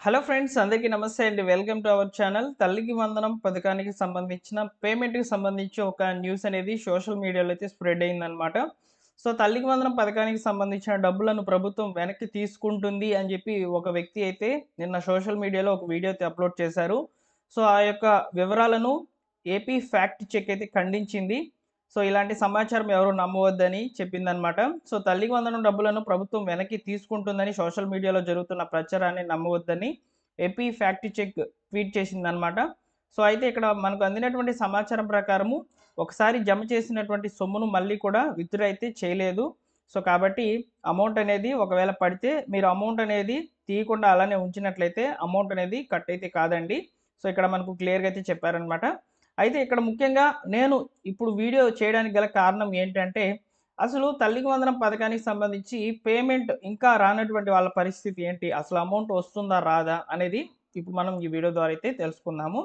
Hello friends, అందరికీ నమస్తే అండి. Welcome to our channel. తల్లికి వందనం పథకానికి సంబంధించిన పేమెంట్‌కి సంబంధించి ఒక న్యూస్ అనేది సోషల్ మీడియాలో అయితే స్ప్రెడ్ అయిందనమాట. సో, తల్లికి వందనం పథకానికి సంబంధించిన డబ్బులను ప్రభుత్వం వెనక్కి తీసుకుంటుంది అని చెప్పి ఒక వ్యక్తి అయితే నిన్న సోషల్ మీడియాలో ఒక వీడియో అయితే అప్‌లోడ్ చేశారు. సో, ఆ యొక్క వివరాలను ఏపీ ఫ్యాక్ట్ చెక్ అయితే ఖండించింది. సో, ఇలాంటి సమాచారం ఎవరు నమ్మవద్దని చెప్పిందనమాట. సో, తల్లికి వందనం డబ్బులను ప్రభుత్వం వెనక్కి తీసుకుంటుందని సోషల్ మీడియాలో జరుగుతున్న ప్రచారాన్ని నమ్మవద్దని ఏపీ ఫ్యాక్ట్ చెక్ ట్వీట్ చేసిందనమాట. సో, అయితే ఇక్కడ మనకు అందినటువంటి సమాచారం ప్రకారము ఒకసారి జమ చేసినటువంటి సొమ్మును మళ్ళీ కూడా విత్‌డ్రా అయితే చేయలేదు. సో, కాబట్టి అమౌంట్ అనేది ఒకవేళ పడితే మీరు అమౌంట్ అనేది తీయకుండా అలానే ఉంచినట్లయితే అమౌంట్ అనేది కట్ అయితే కాదండి. సో, ఇక్కడ మనకు క్లియర్‌గా అయితే చెప్పారనమాట. అయితే ఇక్కడ ముఖ్యంగా నేను ఇప్పుడు వీడియో చేయడానికి గల కారణం ఏంటంటే, అసలు తల్లికి వందనం పథకానికి సంబంధించి పేమెంట్ ఇంకా రానటువంటి వాళ్ళ పరిస్థితి ఏంటి? అసలు అమౌంట్ వస్తుందా? రాదా? అనేది ఇప్పుడు మనం ఈ వీడియో ద్వారా అయితే తెలుసుకుందాము.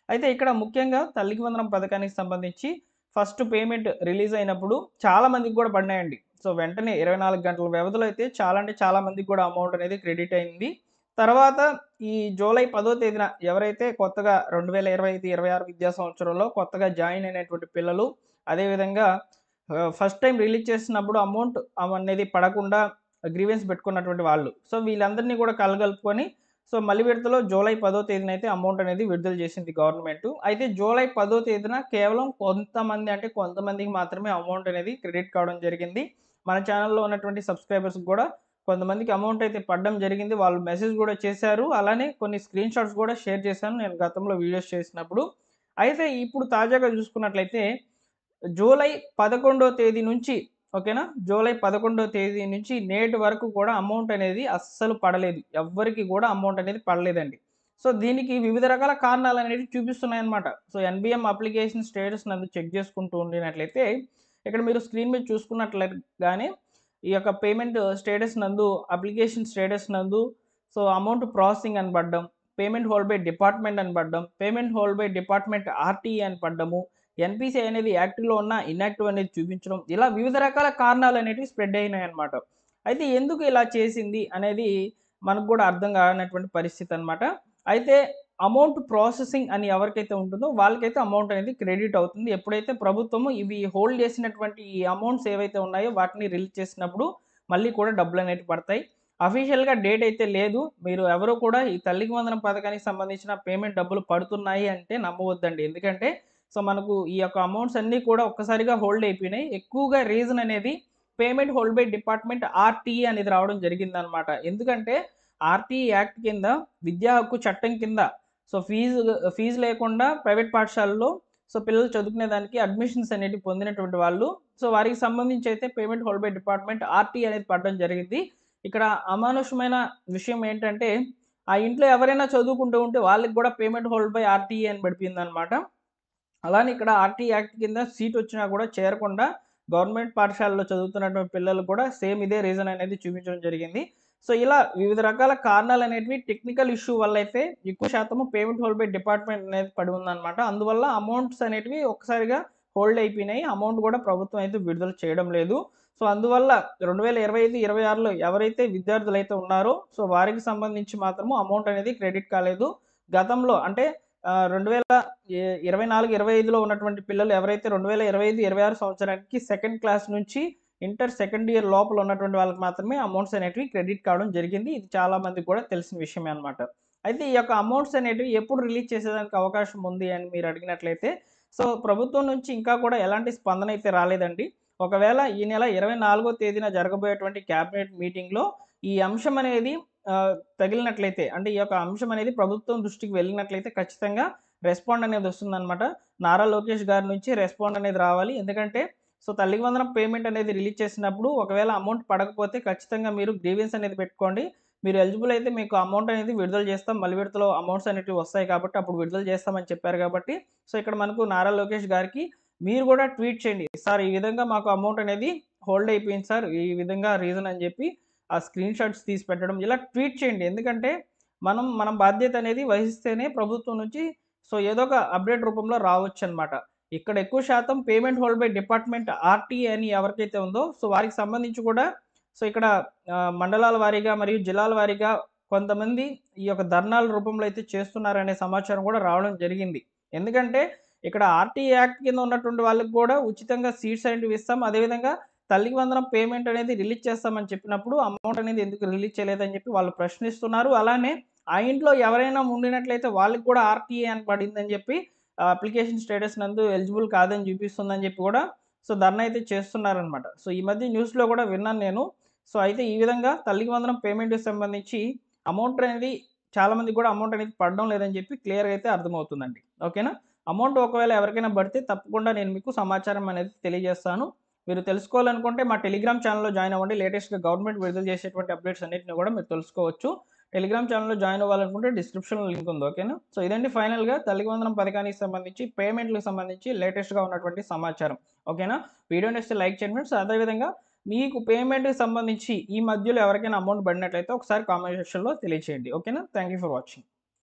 అయితే ఇక్కడ ముఖ్యంగా తల్లికి వందనం పథకానికి సంబంధించి ఫస్ట్ పేమెంట్ రిలీజ్ అయినప్పుడు చాలా మందికి కూడా పడినాయండి. సో, వెంటనే 24 గంటల వ్యవధిలో అయితే చాలా అంటే చాలా మందికి కూడా అమౌంట్ అనేది క్రెడిట్ అయింది. తర్వాత ఈ జూలై 10వ తేదీన ఎవరైతే కొత్తగా 2025, 26 విద్యా సంవత్సరంలో కొత్తగా జాయిన్ అయినటువంటి పిల్లలు, అదేవిధంగా ఫస్ట్ టైమ్ రిలీజ్ చేసినప్పుడు అమౌంట్ అనేది పడకుండా గ్రీవెన్స్ పెట్టుకున్నటువంటి వాళ్ళు. సో, వీళ్ళందరినీ కూడా కలగలుపుకొని సో, మలి విడతలో జూలై 10వ తేదీన అయితే అమౌంట్ అనేది విడుదల చేసింది గవర్నమెంటు. అయితే జూలై 10వ తేదీన కేవలం కొంతమంది అంటే కొంతమందికి మాత్రమే అమౌంట్ అనేది క్రెడిట్ కావడం జరిగింది. మన ఛానెల్‌లో ఉన్నటువంటి సబ్‌స్క్రైబర్స్‌కి కూడా కొంతమందికి అమౌంట్ అయితే పడడం జరిగింది. వాళ్ళు మెసేజ్ గూడా చేశారు. అలానే కొన్ని స్క్రీన్ షాట్స్ గూడా షేర్ చేశాను నేను గతంలో వీడియోస్ చేసినప్పుడు. అయితే ఇప్పుడు తాజాగా చూసుకున్నట్లయితే జూలై 11వ తేదీ నుంచి ఓకేనా? జూలై 11వ తేదీ నుంచి నేటి వరకు కూడా అమౌంట్ అనేది అస్సలు పడలేదు. ఎవ్వరికీ కూడా అమౌంట్ అనేది పడలేదండి. సో, దీనికి వివిధ రకాల కారణాలనేవి చూపిస్తున్నాయన్నమాట. సో, ఎన్‌బీఎం అప్లికేషన్ స్టేటస్ నందు చెక్ చేసుకుంటూ ఉండినట్లయితే ఇక్కడ మీరు స్క్రీన్ మీద చూసుకున్నట్లుగానే ఈ యొక్క పేమెంట్ స్టేటస్ నందు అప్లికేషన్ స్టేటస్ నందు సో, అమౌంట్ ప్రాసెసింగ్ అని పడ్డం, పేమెంట్ హోల్డ్ బై డిపార్ట్‌మెంట్ అని పడ్డం, payment hold by department RTA అని పడ్డము, ఎన్‌పీసీ అనేది యాక్టివ్‌లో ఉన్న ఇన్‌యాక్టివ్ అనేది చూపించడం. ఇలా వివిధ రకాల కారణాలనేటివి స్ప్రెడ్ అయినాయన్నమాట. అయితే ఎందుకు ఇలా చేసింది అనేది మనకు కూడా అర్థం కానటువంటి పరిస్థితి అన్నమాట. అయితే అమౌంట్ ప్రాసెసింగ్ అని ఎవరికైతే ఉంటుందో వాళ్ళకైతే అమౌంట్ అనేది క్రెడిట్ అవుతుంది. ఎప్పుడైతే ప్రభుత్వము ఇవి హోల్డ్ చేసినటువంటి ఈ అమౌంట్స్ ఏవైతే ఉన్నాయో వాటిని రిలీజ్ చేసినప్పుడు మళ్ళీ కూడా డబ్బులనేటివి పడతాయి. అఫీషియల్‌గా డేట్ అయితే లేదు. మీరు ఎవరు కూడా ఈ తల్లికి వందనం పథకానికి సంబంధించిన పేమెంట్ డబ్బులు పడుతున్నాయి అంటే నమ్మవద్దండి. ఎందుకంటే సో, మనకు ఈ యొక్క అమౌంట్స్ అన్నీ కూడా ఒక్కసారిగా హోల్డ్ అయిపోయినాయి. ఎక్కువగా రీజన్ అనేది payment hold by department RTA అనేది రావడం జరిగిందనమాట. ఎందుకంటే ఆర్‌టీఏ యాక్ట్ కింద విద్యా హక్కు చట్టం కింద సో, ఫీజు లేకుండా ప్రైవేట్ పాఠశాలలో సో, పిల్లలు చదువుకునే దానికి అడ్మిషన్స్ అనేటివి పొందినటువంటి వాళ్ళు సో, వారికి సంబంధించి అయితే payment hold by department RTA అనేది పడడం జరిగింది. ఇక్కడ అమానుషమైన విషయం ఏంటంటే ఆ ఇంట్లో ఎవరైనా చదువుకుంటూ ఉంటే వాళ్ళకి కూడా పేమెంట్ హోల్డ్ బై ఆర్‌టీఏ అని పడిపోయిందనమాట. అలానే ఇక్కడ ఆర్‌టీ యాక్ట్ కింద సీటొచ్చినా కూడా చేరకుండా గవర్నమెంట్ పాఠశాలలో చదువుతున్నటువంటి పిల్లలు కూడా సేమ్ ఇదే రీజన్ అనేది చూపించడం జరిగింది. సో, ఇలా వివిధ రకాల కారణాలనేటివి టెక్నికల్ ఇష్యూ వల్లైతే ఎక్కువ శాతము పేమెంట్ హోల్డ్ బై డిపార్ట్‌మెంట్ అనేది పడి ఉందనమాట. అందువల్ల అమౌంట్స్ అనేటివి ఒక్కసారిగా హోల్డ్ అయిపోయినాయి. అమౌంట్ కూడా ప్రభుత్వం అయితే విడుదల చేయడం లేదు. సో, అందువల్ల 2025, 26లో ఎవరైతే విద్యార్థులైతే ఉన్నారో సో, వారికి సంబంధించి మాత్రము అమౌంట్ అనేది క్రెడిట్ కాలేదు. గతంలో అంటే 24, 25లో ఉన్నటువంటి పిల్లలు ఎవరైతే 2025, 26 సంవత్సరానికి సెకండ్ క్లాస్ నుంచి ఇంటర్ సెకండ్ ఇయర్ లోపల ఉన్నటువంటి వాళ్ళకి మాత్రమే అమౌంట్స్ అనేటివి క్రెడిట్ కావడం జరిగింది. ఇది చాలా మందికి కూడా తెలిసిన విషయమే అన్నమాట. అయితే ఈ యొక్క అమౌంట్స్ అనేటివి ఎప్పుడు రిలీజ్ చేసేదానికి అవకాశం ఉంది అని మీరు అడిగినట్లయితే, సో, ప్రభుత్వం నుంచి ఇంకా కూడా ఎలాంటి స్పందన అయితే రాలేదండి. ఒకవేళ ఈ నెల 24వ తేదీన జరగబోయేటువంటి క్యాబినెట్ మీటింగ్‌లో ఈ అంశం అనేది తగిలినట్లయితే అంటే ఈ యొక్క అంశం అనేది ప్రభుత్వం దృష్టికి వెళ్ళినట్లయితే ఖచ్చితంగా రెస్పాండ్ అనేది వస్తుందనమాట. నారా లోకేష్ గారి నుంచి రెస్పాండ్ అనేది రావాలి. ఎందుకంటే సో, తల్లికి వందనం పేమెంట్ అనేది రిలీజ్ చేసినప్పుడు ఒకవేళ అమౌంట్ పడకపోతే ఖచ్చితంగా మీరు గ్రీవెన్స్ అనేది పెట్టుకోండి. మీరు ఎలిజిబుల్ అయితే మీకు అమౌంట్ అనేది విడుదల చేస్తాం. మలి విడతలో అమౌంట్స్ అనేటివి వస్తాయి కాబట్టి అప్పుడు విడుదల చేస్తామని చెప్పారు కాబట్టి సో, ఇక్కడ మనకు నారా లోకేష్ గారికి మీరు కూడా ట్వీట్ చేయండి. సార్ ఈ విధంగా మాకు అమౌంట్ అనేది హోల్డ్ అయిపోయింది సార్. ఈ విధంగా రీజన్ అని చెప్పి ఆ స్క్రీన్ షాట్స్ తీసి పెట్టడం ఇలా ట్వీట్ చేయండి. ఎందుకంటే మనం బాధ్యత అనేది వహిస్తేనే ప్రభుత్వం నుంచి సో, ఏదో ఒక అప్డేట్ రూపంలో రావచ్చనమాట. ఇక్కడ ఎక్కువ శాతం payment hold by department RTA అని ఎవరికైతే ఉందో సో, వారికి సంబంధించి కూడా సో, ఇక్కడ మండలాల వారీగా మరియు జిల్లాల వారీగా కొంతమంది ఈ యొక్క ధర్నాల రూపంలో అయితే చేస్తున్నారనే సమాచారం కూడా రావడం జరిగింది. ఎందుకంటే ఇక్కడ ఆర్‌టీఈ యాక్ట్ కింద ఉన్నటువంటి వాళ్ళకి కూడా ఉచితంగా సీట్స్ అనేటివి ఇస్తాం. అదేవిధంగా తల్లికి వందనం పేమెంట్ అనేది రిలీజ్ చేస్తామని చెప్పినప్పుడు అమౌంట్ అనేది ఎందుకు రిలీజ్ చేయలేదని చెప్పి వాళ్ళు ప్రశ్నిస్తున్నారు. అలానే ఆ ఇంట్లో ఎవరైనా ఉండినట్లయితే వాళ్ళకి కూడా ఆర్‌టీఏ అని పడిందని చెప్పి అప్లికేషన్ స్టేటస్ నందు ఎలిజిబుల్ కాదని చూపిస్తుందని చెప్పి కూడా ధర్నా అయితే చేస్తున్నారనమాట. ఈ మధ్య న్యూస్‌లో కూడా విన్నాను నేను. అయితే ఈ విధంగా తల్లికి వందనం పేమెంట్‌కి సంబంధించి అమౌంట్ అనేది చాలామందికి కూడా అమౌంట్ అనేది పడడం లేదని చెప్పి క్లియర్‌గా అయితే అర్థమవుతుందండి. ఓకేనా? అమౌంట్ ఒకవేళ ఎవరికైనా పడితే తప్పకుండా నేను మీకు సమాచారం అనేది తెలియజేస్తాను. మీరు తెలుసుకోవాలనుకుంటే మా టెలిగ్రామ్ ఛానెల్‌లో జాయిన్ అవ్వండి. లేటెస్ట్‌గా గవర్నమెంట్ విడుదల చేసేటువంటి అప్డేట్స్ అన్నిటిని కూడా మీరు తెలుసుకోవచ్చు. టెలిగ్రామ్ ఛానెల్‌లో జాయిన్ అవ్వాలనుకుంటే డిస్క్రిప్షన్‌లో లింక్ ఉంది. ఓకేనా? ఇదండి ఫైనల్‌గా తల్లికి వందనం పథకానికి సంబంధించి పేమెంట్‌లకు సంబంధించి లేటెస్ట్‌గా ఉన్నటువంటి సమాచారం. ఓకేనా? వీడియో నచ్చితే లైక్ చేయండి ఫ్రెండ్స్. అదేవిధంగా మీకు పేమెంట్‌కి సంబంధించి ఈ మధ్యలో ఎవరికైనా అమౌంట్ పడినట్లయితే ఒకసారి కామెంట్ సెక్షన్‌లో తెలియచేయండి. ఓకేనా? Thank you for watching.